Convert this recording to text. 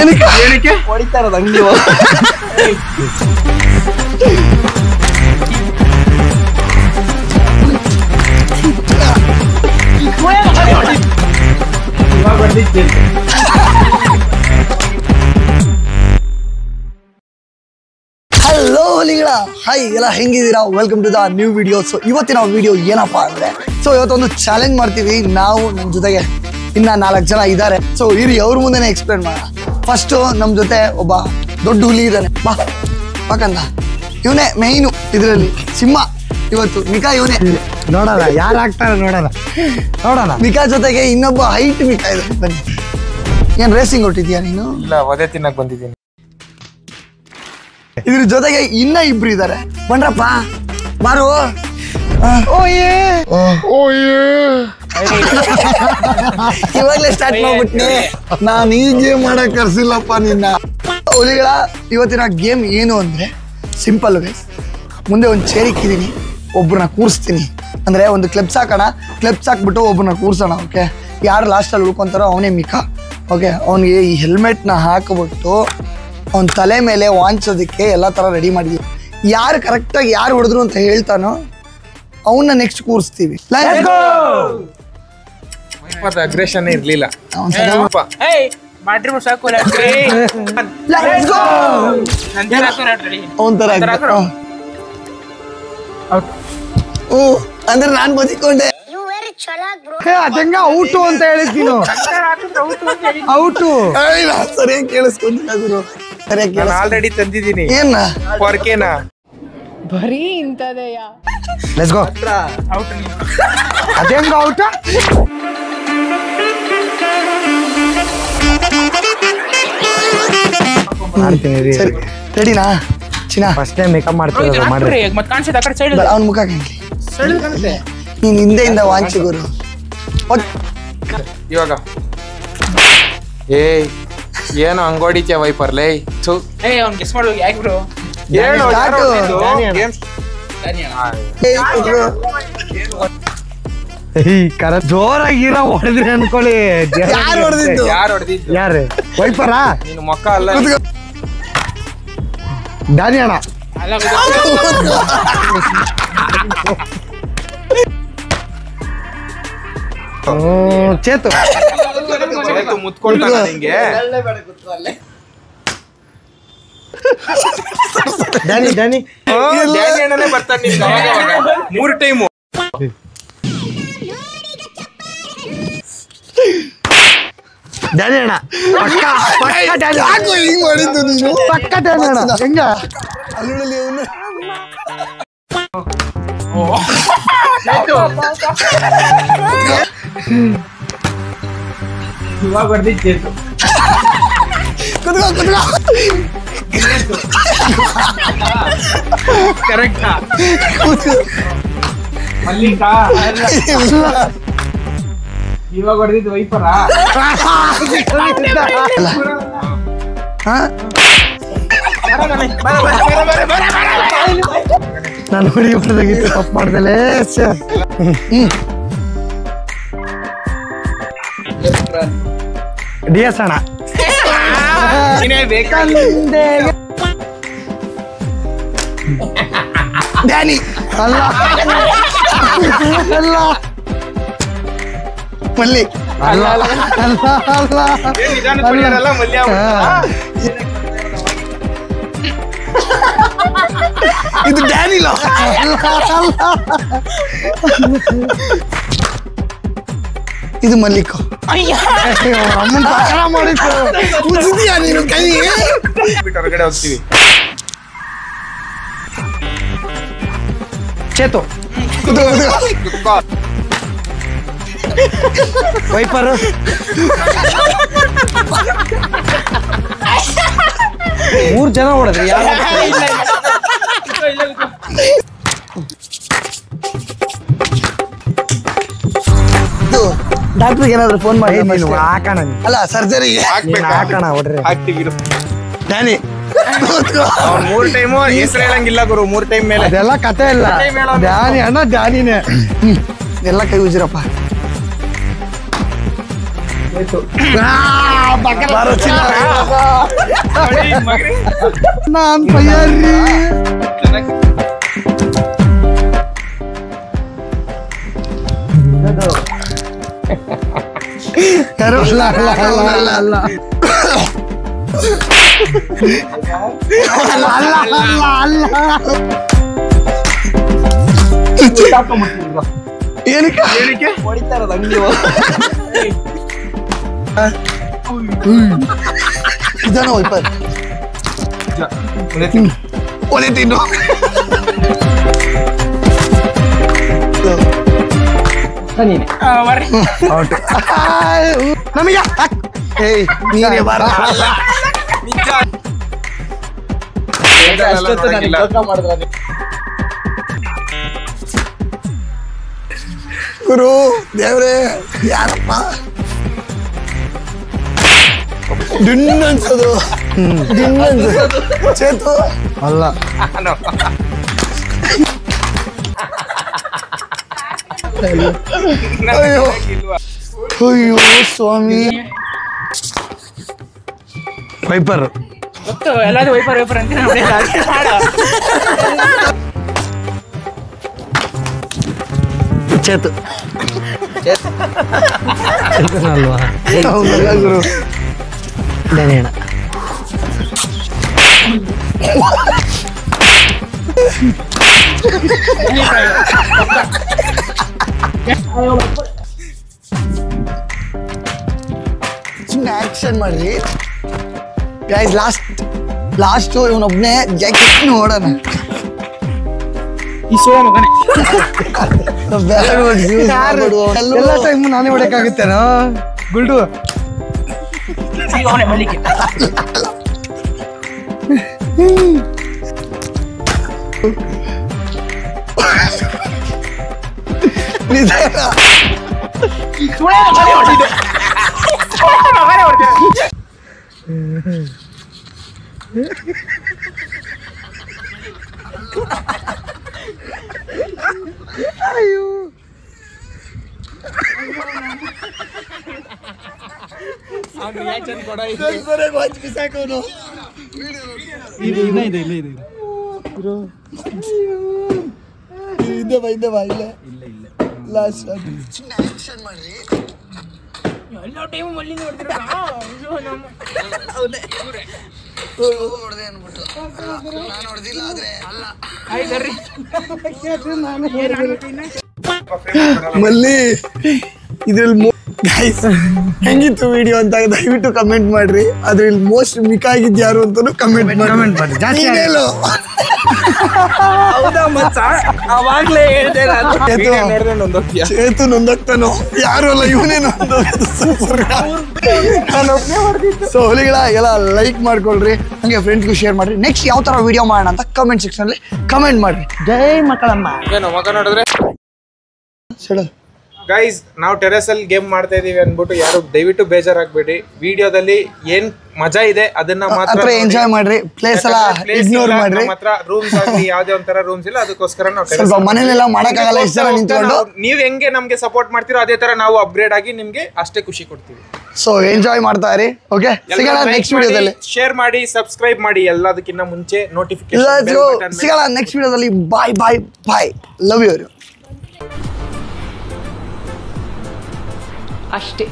ಏನಕ್ಕೆ ಹೊಡಿತಾ ಇರೋದು ಹಂಗೆ ಹಲೋ ಹುಲಿಗಳ ಹಾಯ್ ಎಲ್ಲ ಹೆಂಗಿದ್ದೀರಾ welcome to the new video so ಇವತ್ತಿನ ವಿಡಿಯೋ ಏನಪ್ಪಾ ಅಂದ್ರೆ ಸೊ ಇವತ್ತೊಂದು ಚಾಲೆಂಜ್ ಮಾಡ್ತೀವಿ ನಾವು ನಮ್ಮ ಜೊತೆಗೆ ಇನ್ನ 4 ಜನ ಇದ್ದಾರೆ ಸೊ ಇರಿ ಅವ್ರ ಮುಂದೆನೆ ಎಕ್ಸ್ಪ್ಲೇನ್ ಮಾಡೋಣ ಫಸ್ಟ್ ನಮ್ಮ ಜೊತೆ ಒಬ್ಬ ದೊಡ್ಡ ಹುಲಿ ಇದ್ದಾನೆ ಬಾಕಂದ ಇವನೇ ಮೇಯ್ನು ಇದರಲ್ಲಿ ಸಿಂಹ ಇವತ್ತು ಮಿಕಾ ಇವನೇ ನೋಡೋಣ ಯಾರು ಆಗ್ತಾರೆ ನೋಡೋಣ ಮಿಕಾ ಜೊತೆಗೆ ಇನ್ನೊಬ್ಬ ಹೈಟ್ ಮಿಕಾ ಇದೆ ಬನ್ನಿ ಏನ್ ರೇಸಿಂಗ್ ಹೊಟ್ಟಿದ್ಯಾ ನೀನು ಇಲ್ಲ ಒದೆ ತಿನ್ನಕ್ ಬಂದಿದ್ದೀನಿ ಇದ್ರ ಜೊತೆಗೆ ಇನ್ನ ಇಬ್ರು ಇದಾರೆ ಬಂದ್ರಪ್ಪ ಬಾರು ಇವಾಗ್ಲೇ ಸ್ಟಾರ್ಟ್ ಮಾಡ್ಬಿಟ್ನಿ ನಾನು ಈ ಗೇಮ್ ಮಾಡಕ್ ಕರ್ಸಿಲ್ಲಪ್ಪ ನಿನ್ನ ಹುಲಿಗಳ ಇವತ್ತಿನ ಗೇಮ್ ಏನು ಅಂದ್ರೆ ಸಿಂಪಲ್ ಗೈಸ್ ಮುಂದೆ ಒಂದು ಚೇರ್ ಇಕ್ಕಿದೀನಿ ಒಬ್ರನ್ನ ಕೂರಿಸ್ತೀನಿ ಅಂದ್ರೆ ಒಂದು ಕ್ಲಬ್ಸ್ ಹಾಕೋಣ ಕ್ಲಬ್ಸ್ ಹಾಕ್ಬಿಟ್ಟು ಒಬ್ರನ್ನ ಕೂರ್ಸೋಣ ಓಕೆ ಯಾರು ಲಾಸ್ಟಲ್ಲಿ ಉಳ್ಕೊಂತಾರೋ ಅವನೇ ಮಿಕಾ ಓಕೆ ಅವನಿಗೆ ಈ ಹೆಲ್ಮೆಟ್ನ ಹಾಕ್ಬಿಟ್ಟು ಅವನ ತಲೆ ಮೇಲೆ ವಾಂಚೋದಕ್ಕೆ ಎಲ್ಲ ಥರ ರೆಡಿ ಮಾಡಿದ್ವಿ ಯಾರು ಕರೆಕ್ಟಾಗಿ ಯಾರು ಹೊಡೆದ್ರು ಅಂತ ಹೇಳ್ತಾನೋ ಅವನ್ನ ನೆಕ್ಸ್ಟ್ ಕೂರಿಸ್ತೀವಿ ಅಗ್ರೆಷನ್ ಇರ್ಲಿಲ್ಲ ಅಂದ್ರೆ ನಾನ್ ಬದಿಕೊಂಡೆ ಅದಂಗ ಔಟು ಅಂತ ಹೇಳಿದ್ನು ಔಟು ಸರಿಯಾಗಿ ಕೇಳಿಸ್ಕೊಂಡಿಲ್ಲ ಗುರು ಸರಿಯಾಗಿ ನಾನು ಆಲ್ರೆಡಿ ತಂದಿದ್ದೀನಿ ಏನ ಪೊರ್ಕೆನಾ ಬರೀ ಇಂತದೆಯಾ ಲೆಟ್ಸ್ ಗೋ ಅದಂಗ ಔಟ ಮಾಡ್ತೀನಿ ಸರಿ ರೆಡಿನಾ ಚಿನ್ನ ಫಸ್ಟ್ ಟೈಮ್ ಮೇಕಪ್ ಮಾಡ್ತಿರೋದು ಮಾಡ್ರಿ ಅವನ ಮುಖ ಕಾಣ್ಲಿ ನೀನ್ ಹಿಂದೆಯಿಂದ ವಾಂಚಿ ಗುರು ಇವಾಗ ಏಯ್ ಏನು ಹಂಗೋಡಿಕೆ ವೈಪರ್ಲೇ ಜೋರಾಗಿರ ಹೊಡೆದ್ರಿ ಅನ್ಕೊಳ್ಳಿ ಯಾರು ಹೊಡೆದಿದ್ದು ಯಾರು ಹೊಡೆದಿದ್ದು ಯಾರು ವೈಪರಾ ನೀನು ಮೊಕ್ಕ ಅಲ್ಲ ದಾನಿ ಅಣ್ಣ ಚೇತು ಮುತ್ಕೊಳ್ತಾನ ನಿಂಗೆ ಡ್ಯಾನಿ ಡ್ಯಾನಿ ಡ್ಯಾನಿ ಅಣ್ಣನೇ ಬರ್ತಾನೆ ನಿಂಗೆ ಅವಾಗ 3 ಟೈಮು ಡ್ಯಾನಿ ಅಣ್ಣ ಪಕ್ಕ ಪಕ್ಕ ಡ್ಯಾನಿ ಯಾಕೋ ಹಿಂಗ್ ಮಾಡಿದ್ದು ನೀನು ಪಕ್ಕ ಡ್ಯಾನಿ ಅಣ್ಣ ಹೆಂಗ ಅಲ್ಲುಳಲಿ ಅವನು ಇವಾಗ ಬರ್ದಿತ್ತು ಕುತ್ಕೋ ಕುತ್ಕೋ ಕರೆಕ್ಟಾ ಮಲ್ಲಿಕ ಇವಾಗ ಹೊಡೆದಿದ್ದು ವೈಪರ ನಾನು ನೋಡಿ ಹೊಡೆದಾಗಿತ್ತು ತಪ್ಪು ಮಾಡ್ದಲೇ ಡಿ ಎಸ್ ಅಣ್ಣ ಡ್ಯಾನಿ ಅಲ್ಲ ಅಲ್ಲ ಮಲ್ಲಿ ಅಲ್ಲ ಅಲ್ಲ ಅಲ್ಲ ಇದು ಡ್ಯಾನಿಲ ಇದು ಮಲ್ಲಿಕ ಅಮ್ಮನ ಪಕ್ಕಡ ಮಾಡಿತ್ತು ಕುದಿದ್ಯಾ ನೀನು ಕೈ ಬಿಟ್ಟು ಹೊರಗಡೆ ಹೋಗ್ತೀವಿ ಚೇತು ಕುತ್ಕೋ ವೈಪರು ಮೂರು ಜನ ಹೊಡೆದ್ರಿ ಯಾರು ಡಾಕ್ಟ್ರಿಗೆ ಏನಾದ್ರು ಫೋನ್ ಮಾಡಿ ಹಾಕೋಣ ಅಲ್ಲ ಸರ್ಜರಿಗೆ ಹಾಕೋಣ ಹೊಡ್ರಿ ಹಾಕ್ತೀವಿ ಡ್ಯಾನಿ ಅವ್ನು 3 ಟೈಮು ಹೆಸರು ಹೇಳಂಗಿಲ್ಲ ಗುರು 3 ಟೈಮ್ ಮೇಲೆ ಅದೆಲ್ಲ ಕತೆ ಇಲ್ಲ ಡ್ಯಾನಿ ಅಣ್ಣ ಡ್ಯಾನಿನೇ ಎಲ್ಲ ಕೈ ಉಜ್ರಪ್ಪ ಬಾರೋ ಚಿನ್ನ. ಮಗನೇ. ನಾನ್ ತಯಾರಿ. ಯಾರು? ಅಲ್ಲ. ಏನಕ್ಕೆ ಇದನ್ನ ವೈಪರ್ ಒಲೆ ತಿನ್ನು. ನಮಗೆ ಏಯ್ ನೀನೇ ಬಾರ. ಗುರು ದೇವ್ರೆ ಯಾರಪ್ಪ ಡಿನ್ ಅನ್ಸೋದು. ಚೇತು ಅಲ್ಲ ಅಯ್ಯೋ ಅಯ್ಯೋ ಸ್ವಾಮಿ. ವೈಪರ್ ಎಲ್ಲಾದ್ರೂ ವೈಪರ್ ಅಂತ ಚೇತು ಅಲ್ವಾ ಹೌದಲ್ಲ ಗುರು. ಧನ್ಯಣ ಸುಮ್ಮನೆ ಆಕ್ಷನ್ ಮಾಡ್ರಿ ಗೈಸ್. ಲಾಸ್ಟ್ ಇವನೊಬ್ನೇ ಜಾಕೆಟ್ ನೋಡೋಣ. ಈ ಸೋ ಮಗನೇ ಎಲ್ಲ ಟೈಮ್ ನಾನೇ ಹೊಡಕ್ಕಾಗುತ್ತೇನೋ ಗುಲ್ಡು. ಅವನೇ ಮಲ್ಲಿಗೆ ಎಲ್ಲ ಟೈಮು ಮಲ್ಲಿ ನೋಡ್ತಿರೋ ಮಲ್ಲಿ ಇದ್ರಲ್ಲಿ ಗೈಸ್ ಹೆಂಗಿತ್ತು ವಿಡಿಯೋ ಅಂತ ದಯವಿಟ್ಟು ಕಮೆಂಟ್ ಮಾಡ್ರಿ. ಅದ್ರಲ್ಲಿ ಮೋಸ್ಟ್ ಮಿಕ್ಕಾಗಿದ್ ಯಾರು ಅಂತಾನು ಕಮೆಂಟ್ ಮಾಡಿ. ಜಾಸ್ತಿ ಹೌದಾ ಮಚ್ಚ ಅವಾಗ್ಲೇ ಹೇಳ್ದೆ ನಾನು. ಚೇತು ನೊಂದಕ್ತಾನೋ ಯಾರು ಅಲ್ಲ ಇವನೇ ನೊಂದೋಗೋದು. ಸೊ ಹುಲಿಗಳ ಎಲ್ಲ ಲೈಕ್ ಮಾಡ್ಕೊಳ್ರಿ, ಹಂಗೆ ಫ್ರೆಂಡ್ಸ್ಗೂ ಶೇರ್ ಮಾಡ್ರಿ. ನೆಕ್ಸ್ಟ್ ಯಾವ ತರ ವಿಡಿಯೋ ಮಾಡೋಣ ಅಂತ ಕಮೆಂಟ್ ಸೆಕ್ಷನ್ ಅಲ್ಲಿ ಕಮೆಂಟ್ ಮಾಡ್ರಿ. ಜೈ ಮಕ್ಕಳಮ್ಮ. ಏನು ಮಗ ನೋಡಿದ್ರೆ ಸಡ ಗೈಸ್ ನಾವು ಟೆರೆಸ್ ಅಲ್ಲಿ ಗೇಮ್ ಮಾಡ್ತಾ ಇದೀವಿ ಅನ್ಬಿಟ್ಟು ಯಾರು ದಯವಿಟ್ಟು ಬೇಜಾರಾಗ್ಬೇಡಿ. ವಿಡಿಯೋದಲ್ಲಿ ಏನ್ ಮಜಾ ಇದೆ ಅದನ್ನ ಮಾತ್ರ ಎಂಜಾಯ್ ಮಾಡ್ರಿ. ಪ್ಲೇಸ್ ಎಲ್ಲ ಇಗ್ನೋರ್ ಮಾಡ್ರಿ. ಮಾತ್ರ ರೂಮ್ಸ್ ಆಗಲಿ ಯಾವ್ದೇ ಒಂಥರ ರೂಮ್ಸ್ ಇಲ್ಲ, ಅದಕ್ಕೋಸ್ಕರ ನಾವು ಸ್ವಲ್ಪ ಮನೇಲೆಲ್ಲ ಮಾಡಕ್ಕಾಗಲ್ಲ ಇಷ್ಟ ನಿಂತ್ಕೊಂಡು. ನೀವ್ ಹೆಂಗೆ ನಮ್ಗೆ ಸಪೋರ್ಟ್ ಮಾಡ್ತೀರೋ ಅದೇ ತರ ನಾವು ಅಪ್ಗ್ರೇಡ್ ಆಗಿ ನಿಮ್ಗೆ ಅಷ್ಟೇ ಖುಷಿ ಕೊಡ್ತೀವಿ. ಸೊ ಎಂಜಾಯ್ ಮಾಡ್ತಾ ಇರಿ. ಓಕೆ, ಸಿಗೋಣ ನೆಕ್ಸ್ಟ್ ವಿಡಿಯೋದಲ್ಲಿ. ಶೇರ್ ಮಾಡಿ, ಸಬ್ಸ್ಕ್ರೈಬ್ ಮಾಡಿ, ಎಲ್ಲದಕ್ಕಿಂತ ಮುಂಚೆ ನೋಟಿಫಿಕೇಶನ್ ಸಿಗೋಣ ನೆಕ್ಸ್ಟ್ ವಿಡಿಯೋದಲ್ಲಿ. Bye bye bye. Love you. ಅಷ್ಟೇ.